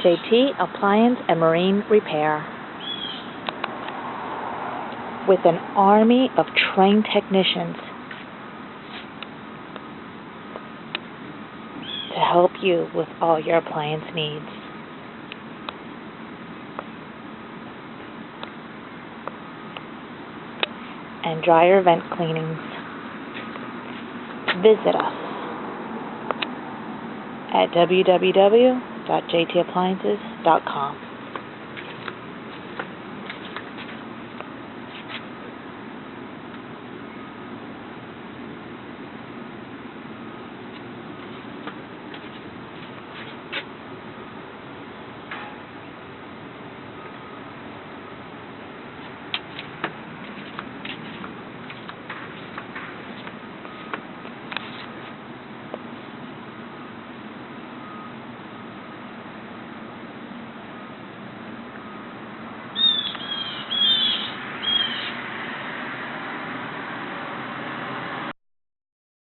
JT Appliance and Marine Repair. With an army of trained technicians to help you with all your appliance needs. And dryer vent cleanings. Visit us at www.jtappliances.com.